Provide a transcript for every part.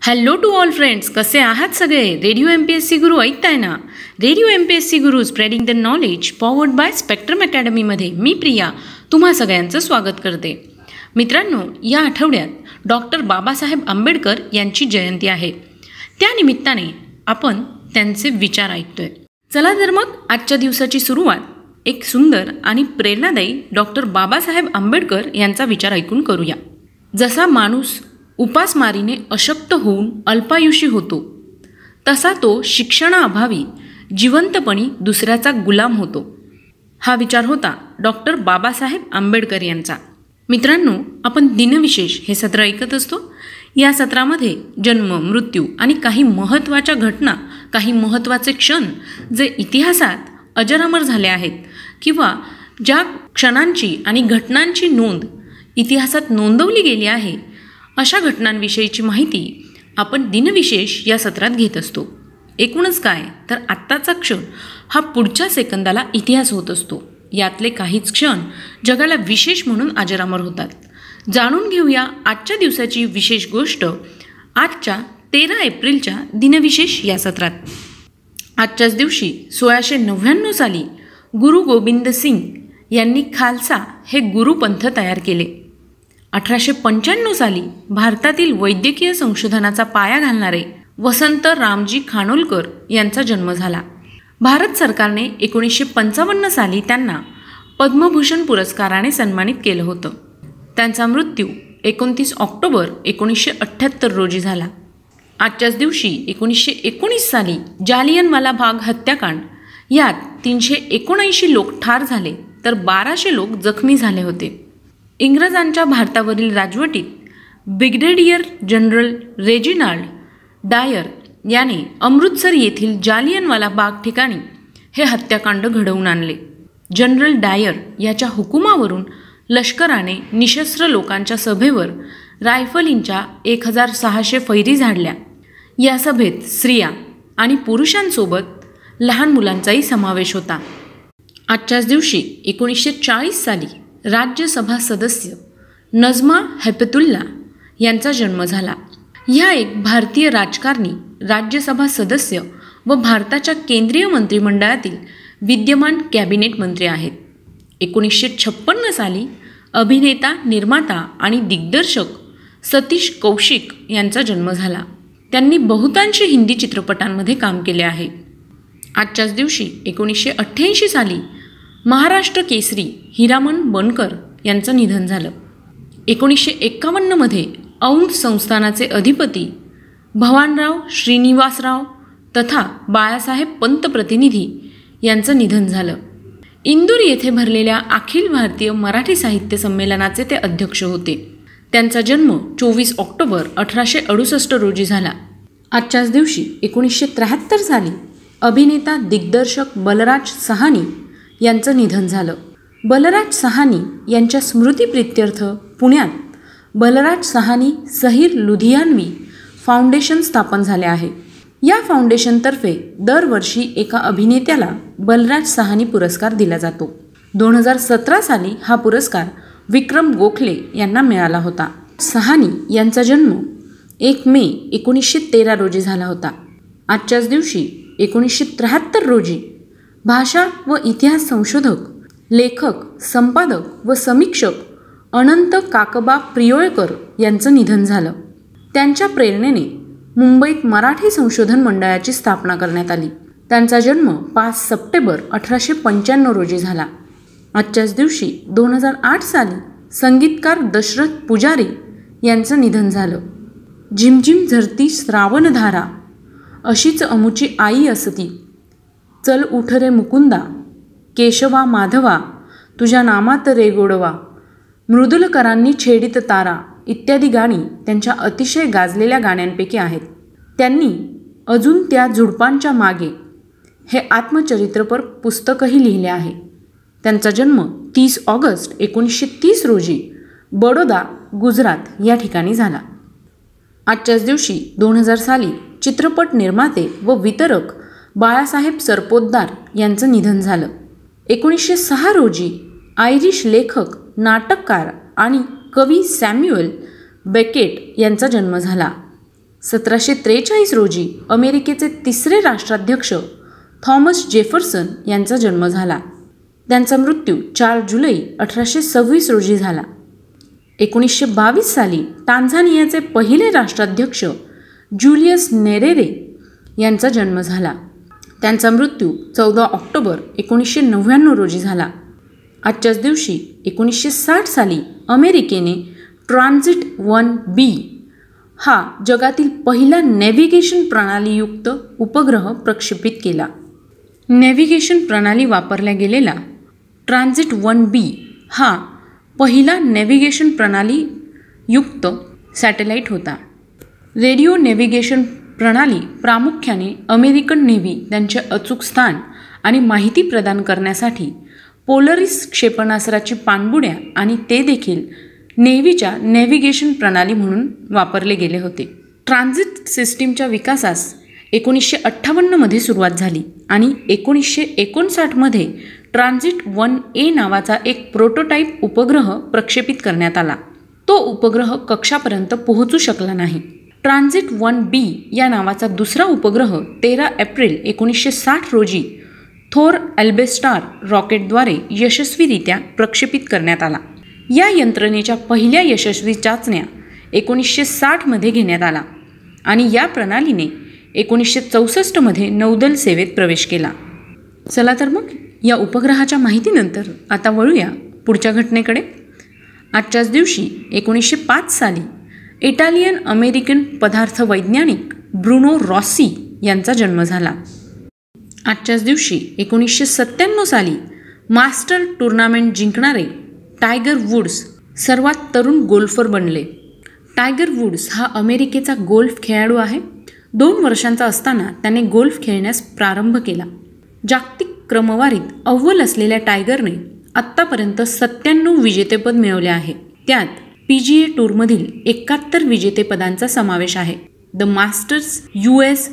Hello to all friends, कसे आहात सगळे? रेडिओ MPSC गुरु ऐकताय ना? Radio MPSC Guru spreading the knowledge powered by spectrum अकॅडमीमध्ये मी प्रिया तुम्हा सगळ्यांचं स्वागत करते. मित्रांनो, या आठवड्यात डॉक्टर बाबासाहेब आंबेडकर यांची जयंती आहे. त्यानिमित्ताने आपण त्यांचे विचार ऐकतोय. चला तर मग आजच्या दिवसाची सुरुवात एक सुंदर आणि प्रेरणादायी डॉक्टर बाबासाहेब आंबेडकर यांचा विचार ऐकून करूया. जसा माणूस उपासमारीने अशक्त होऊन अल्पायुषी होतो, तसा तो शिक्षणाअभावी जिवंतपणी दुसऱ्याचा गुलाम होतो. हा विचार होता डॉक्टर बाबासाहेब आंबेडकर यांचा. मित्रांनो, आपण दिनविशेष हे सत्र ऐकत असतो. या सत्रामध्ये जन्म, मृत्यू आणि काही महत्त्वाच्या घटना, काही महत्त्वाचे क्षण जे इतिहासात अजरामर झाले आहेत किंवा ज्या क्षणांची आणि घटनांची नोंद इतिहासात नोंदवली गेली आहे, अशा घटनांविषयीची माहिती आपण दिनविशेष या सत्रात घेत असतो. एकूणच काय तर आत्ताचा क्षण हा पुढच्या सेकंदाला इतिहास होत असतो. यातले काहीच क्षण जगाला विशेष म्हणून अजरामर होतात. जाणून घेऊया आजच्या दिवसाची विशेष गोष्ट आजच्या 13 एप्रिलच्या दिनविशेष या सत्रात. आजच्याच दिवशी 1699 साली गुरु गोबिंद सिंग यांनी खालसा हे गुरुपंथ तयार केले. 1895 साली भारतातील वैद्यकीय संशोधनाचा पाया घालणारे वसंत रामजी खानोलकर यांचा जन्म झाला. भारत सरकारने 1955 साली त्यांना पद्मभूषण पुरस्काराने सन्मानित केलं होतं. त्यांचा मृत्यू 29 ऑक्टोबर 1978 रोजी झाला. आजच्याच दिवशी 1919 साली जालियनवाला बाग हत्याकांड यात 379 लोक ठार झाले तर 1200 लोक जखमी झाले होते. इंग्रजांच्या भारतावरील राजवटीत ब्रिगेडियर जनरल रेजिनाल्ड डायर याने अमृतसर येथील जालियनवाला बाग ठिकाणी हे हत्याकांड घडवून आणले. जनरल डायर याच्या हुकुमावरून लष्कराने निशस्त्र लोकांच्या सभेवर रायफलींच्या 1600 फैरी झाडल्या. या सभेत स्त्रिया आणि पुरुषांसोबत लहान मुलांचाही समावेश होता. आजच्याच दिवशी 1940 साली राज्यसभा सदस्य नजमा हेपतुल्ला यांचा जन्म झाला. ह्या एक भारतीय राजकारणी, राज्यसभा सदस्य व भारताच्या केंद्रीय मंत्रिमंडळातील विद्यमान कॅबिनेट मंत्री आहेत. 1956 साली अभिनेता, निर्माता आणि दिग्दर्शक सतीश कौशिक यांचा जन्म झाला. त्यांनी बहुतांश हिंदी चित्रपटांमध्ये काम केले आहे. आजच्याच दिवशी 1988 साली महाराष्ट्र केसरी हिरामन बनकर यांचं निधन झालं. 1951 मध्ये औंध संस्थानाचे अधिपती भवानराव श्रीनिवासराव तथा बाळासाहेब पंत प्रतिनिधी यांचं निधन झालं. इंदूर येथे भरलेल्या अखिल भारतीय मराठी साहित्य संमेलनाचे ते अध्यक्ष होते. त्यांचा जन्म 24 ऑक्टोबर 1868 रोजी झाला. आजच्याच दिवशी 1973 साली अभिनेता, दिग्दर्शक बलराज सहानी यांचं निधन झालं. बलराज सहानी यांच्या स्मृतिप्रित्यर्थ पुण्यात बलराज सहानी सहीर लुधियानवी फाउंडेशन स्थापन झाले आहे. या फाउंडेशनतर्फे दरवर्षी एका अभिनेत्याला बलराज सहानी पुरस्कार दिला जातो. 2017 साली हा पुरस्कार विक्रम गोखले यांना मिळाला होता. सहानी यांचा जन्म 1 मे 1913 रोजी झाला होता. आजच्याच दिवशी 1973 रोजी भाषा व इतिहास संशोधक, लेखक, संपादक व समीक्षक अनंत काकबा प्रियोळकर यांचं निधन झालं. त्यांच्या प्रेरणेने मुंबईत मराठी संशोधन मंडळाची स्थापना करण्यात आली. त्यांचा जन्म 5 सप्टेंबर 1895 रोजी झाला. आजच्याच दिवशी 2008 साली संगीतकार दशरथ पुजारी यांचं निधन झालं. झिमझिम झरती श्रावणधारा, अशीच अमुची आई असती, चल उठ रे मुकुंदा, केशवा माधवा, तुझ्या नामात रे गोडवा, मृदुलकरांनी छेडित तारा इत्यादी गाणी त्यांच्या अतिशय गाजलेल्या गाण्यांपैकी आहेत. त्यांनी अजून त्या झुडपांच्या मागे हे आत्मचरित्रपर पुस्तकही लिहिले आहे. त्यांचा जन्म 30 ऑगस्ट 1930 रोजी बडोदा, गुजरात या ठिकाणी झाला. आजच्याच दिवशी 2000 साली चित्रपट निर्माते व वितरक बाळासाहेब सरपोतदार यांचं निधन झालं. 1906 रोजी आयरिश लेखक, नाटककार आणि कवी सॅम्युएल बेकेट यांचा जन्म झाला. 1743 रोजी अमेरिकेचे तिसरे राष्ट्राध्यक्ष थॉमस जेफरसन यांचा जन्म झाला. त्यांचा मृत्यू 4 जुलै 1826 रोजी झाला. 1922 साली टांझानियाचे पहिले राष्ट्राध्यक्ष ज्युलियस नेरेरे यांचा जन्म झाला. त्यांचा मृत्यू 14 ऑक्टोबर 1999 रोजी झाला. आजच्याच दिवशी 1960 साली अमेरिकेने ट्रान्झिट 1B हा जगातील पहिला नेव्हिगेशन प्रणालीयुक्त उपग्रह प्रक्षेपित केला. नेव्हिगेशन प्रणाली वापरल्या गेलेला ट्रान्झिट 1B हा पहिला नेव्हिगेशन प्रणालीयुक्त सॅटेलाईट होता. रेडिओ नेव्हिगेशन प्रणाली प्रामुख्याने अमेरिकन नेव्ही त्यांचे अचूक स्थान आणि माहिती प्रदान करण्यासाठी पोलरिस क्षेपणास्त्राची पाणबुड्या आणि ते देखील नेव्हीच्या नेव्हिगेशन प्रणाली म्हणून वापरले गेले होते. ट्रान्झिट सिस्टीमच्या विकासास 1958 मध्ये सुरुवात झाली आणि 1959 मध्ये ट्रान्झिट 1A नावाचा एक प्रोटोटाईप उपग्रह प्रक्षेपित करण्यात आला. तो उपग्रह कक्षापर्यंत पोहोचू शकला नाही. ट्रान्झिट 1B या नावाचा दुसरा उपग्रह 13 एप्रिल 1960 रोजी थोर एल्बेस्टार रॉकेटद्वारे यशस्वीरित्या प्रक्षेपित करण्यात आला. या यंत्रणेच्या पहिल्या यशस्वी चाचण्या 1960 मध्ये घेण्यात आला आणि या प्रणालीने 1964 मध्ये नौदल सेवेत प्रवेश केला. चला तर मग या उपग्रहाच्या माहितीनंतर आता वळूया पुढच्या घटनेकडे. आजच्याच दिवशी 1905 साली इटालियन अमेरिकन पदार्थ वैज्ञानिक ब्रुनो रॉसी यांचा जन्म झाला. आजच्याच दिवशी 1997 साली मास्टर टूर्नामेंट जिंकणारे टायगर वुड्स सर्वात तरुण गोल्फर बनले. टायगर वुड्स हा अमेरिकेचा गोल्फ खेळाडू आहे. 2 वर्षांचा असताना त्याने गोल्फ खेळण्यास प्रारंभ केला. जागतिक क्रमवारीत अव्वल असलेल्या टायगरने आत्तापर्यंत 97 विजेतेपद मिळवले आहे. त्यात PGA टूरमधील 71 विजेतेपदांचा समावेश आहे. The masters, US,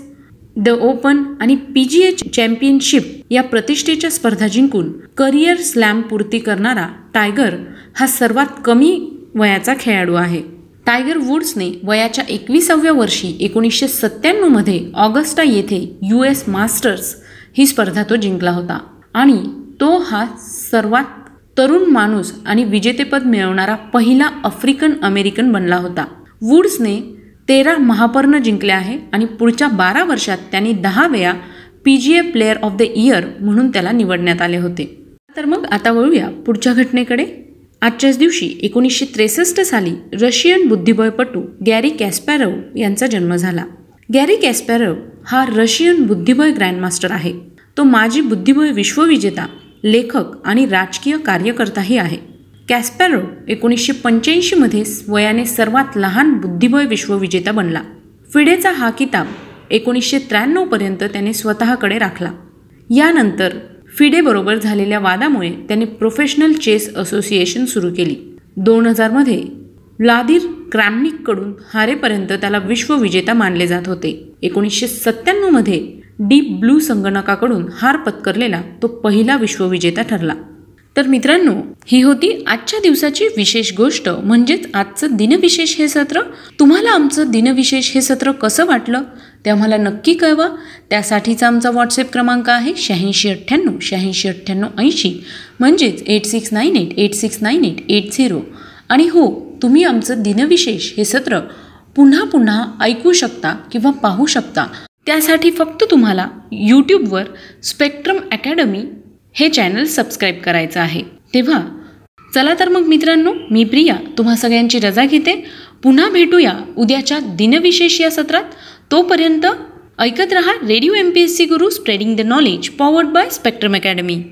the open आणि PGA चॅम्पियनशिप या प्रतिष्ठेच्या स्पर्धा जिंकून करिअर स्लॅम पूर्ती करणारा टायगर हा सर्वात कमी वयाचा खेळाडू आहे. टायगर वुड्सने वयाच्या 21व्या वर्षी 1997 मध्ये ऑगस्टा येथे US मास्टर्स ही स्पर्धा तो जिंकला होता आणि तो हा सर्वात तरुण माणूस आणि विजेतेपद मिळवणारा पहिला आफ्रिकन अमेरिकन बनला होता. वुड्सने 13 महापर्ण जिंकले आहे आणि पुढच्या 12 वर्षात त्यांनी 10 वेळा PGA player of the year म्हणून त्याला निवडण्यात आले होते. तर मग आता वळूया पुढच्या घटनेकडे. आजच्याच दिवशी 1963 साली रशियन बुद्धिबळपटू गॅरी कॅस्पॅरोव्ह यांचा जन्म झाला. गॅरी कॅस्पॅरोव्ह हा रशियन बुद्धिबळ ग्रँडमास्टर आहे. तो माजी बुद्धिबळ विश्वविजेता, लेखक आणि राजकीय कार्यकर्ताही आहे. कॅस्पॅरोव्ह 1985 मध्ये वयाने सर्वात लहान बुद्धिबळ विश्वविजेता बनला. फिडेचा हा किताब 1993 पर्यंत त्याने स्वतःकडे राखला. यानंतर फिडेबरोबर झालेल्या वादामुळे त्याने प्रोफेशनल चेस असोसिएशन सुरू केली. 2000 मध्ये व्लादिर क्रॅमनिककडून हारेपर्यंत त्याला विश्वविजेता मानले जात होते. 1997 मध्ये डीप ब्लू संगणकाकडून हार पत्करलेला तो पहिला विश्वविजेता ठरला. तर मित्रांनो, ही होती आजच्या दिवसाची विशेष गोष्ट, म्हणजेच आजचं दिनविशेष हे सत्र. तुम्हाला आमचं दिनविशेष हे सत्र कसं वाटलं ते आम्हाला नक्की कळवा. त्यासाठीचा आमचा व्हॉट्सॲप क्रमांक आहे 8698 8698 80, म्हणजेच 8698869880. आणि हो, तुम्ही आमचं दिनविशेष हे सत्र पुन्हा पुन्हा ऐकू शकता किंवा पाहू शकता. त्यासाठी फक्त तुम्हाला यूट्यूबवर स्पेक्ट्रम अकॅडमी हे चॅनल सबस्क्राईब करायचं आहे. तेव्हा चला तर मग मित्रांनो, मी प्रिया तुम्हा सगळ्यांची रजा घेते. पुन्हा भेटूया उद्याच्या दिनविशेष या सत्रात. तोपर्यंत ऐकत रहा radio MPSC Guru, spreading the knowledge, powered by spectrum academy.